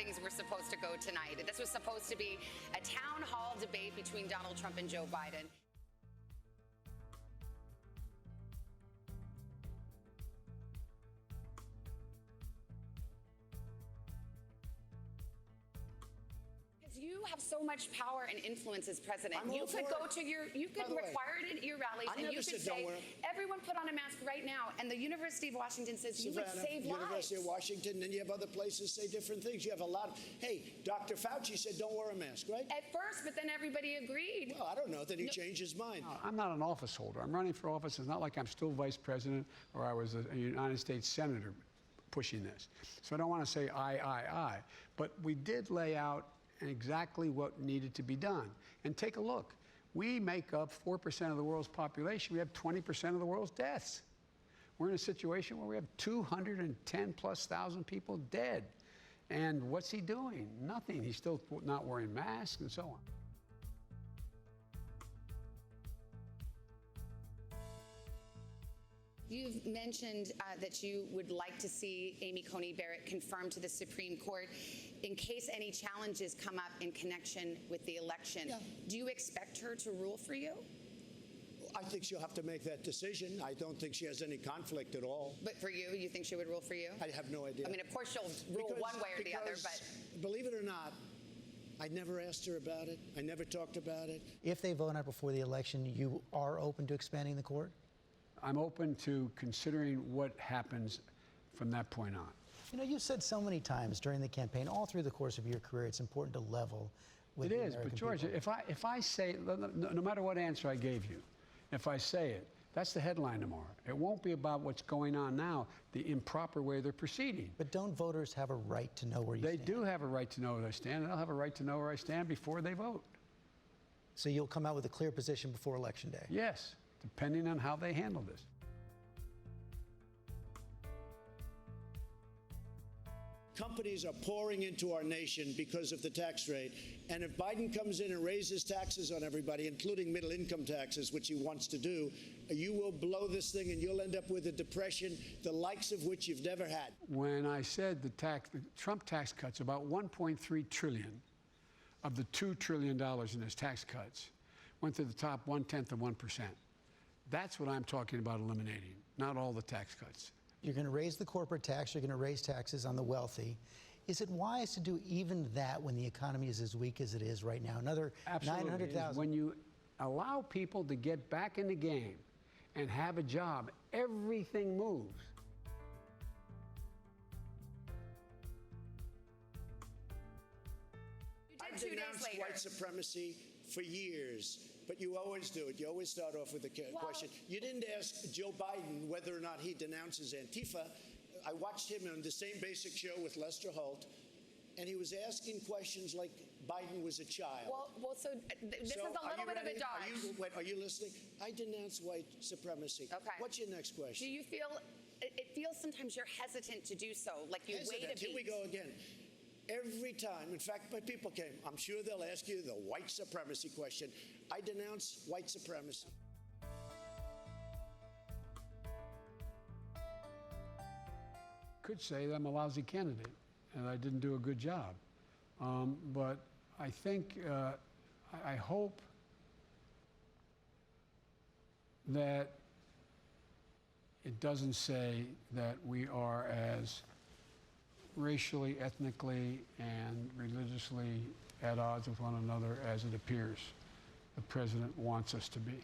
things were supposed to go tonight. This was supposed to be a town hall debate between Donald Trump and Joe Biden. You have so much power and influence as president. You could go to you could require it at your rallies, and you could say, everyone put on a mask right now. And the University of Washington says you would save lives. University of Washington, and you have other places say different things. You have a lot of, hey, Dr. Fauci said don't wear a mask, right? At first, but then everybody agreed. Well, I don't know. Then he changed his mind. No, I'm not an office holder. I'm running for office. It's not like I'm still vice president or I was a United States senator pushing this. So I don't want to say I. But we did lay out exactly what needed to be done. And take a look. We make up 4% of the world's population. We have 20% of the world's deaths. We're in a situation where we have 210,000+ people dead. And what's he doing? Nothing. He's still not wearing masks and so on. You've mentioned that you would like to see Amy Coney Barrett confirmed to the Supreme Court in case any challenges come up in connection with the election. Yeah. Do you expect her to rule for you? I think she'll have to make that decision. I don't think she has any conflict at all. But for you, you think she would rule for you? I have no idea. I mean, of course she'll rule one way or the other, but... Believe it or not, I never asked her about it. I never talked about it. If they vote out before the election, you are open to expanding the court? I'm open to considering what happens from that point on. You know, you said so many times during the campaign, all through the course of your career, it's important to level with the American It is, but George, people. if I say, no matter what answer I gave you, if I say it, that's the headline tomorrow. It won't be about what's going on now, the improper way they're proceeding. But don't voters have a right to know where you stand? They do have a right to know where I stand, and they'll have a right to know where I stand before they vote. So you'll come out with a clear position before Election Day? Yes, depending on how they handle this. Companies are pouring into our nation because of the tax rate. And if Biden comes in and raises taxes on everybody, including middle income taxes, which he wants to do, you will blow this thing and you'll end up with a depression, the likes of which you've never had. When I said the Trump tax cuts, about $1.3 trillion of the $2 trillion in his tax cuts went to the top 1/10 of 1%. That's what I'm talking about eliminating, not all the tax cuts. You're going to raise the corporate tax. You're going to raise taxes on the wealthy. Is it wise to do even that when the economy is as weak as it is right now? Another 900,000. When you allow people to get back in the game and have a job, everything moves. I've denounced white supremacy for years. But you always do it. You always start off with a question. You didn't ask Joe Biden whether or not he denounces Antifa. I watched him on the same basic show with Lester Holt, and he was asking questions like Biden was a child. Well, so this is a little bit of a dodge. Are you listening? I denounce white supremacy. Okay. What's your next question? Do you feel, it feels sometimes you're hesitant to do so, like you wait a beat. Here we go again. Every time, in fact, my people came, I'm sure they'll ask you the white supremacy question. I denounce white supremacy. Could say that I'm a lousy candidate and I didn't do a good job. But I think, I hope that it doesn't say that we are as racially, ethnically, and religiously at odds with one another as it appears the president wants us to be.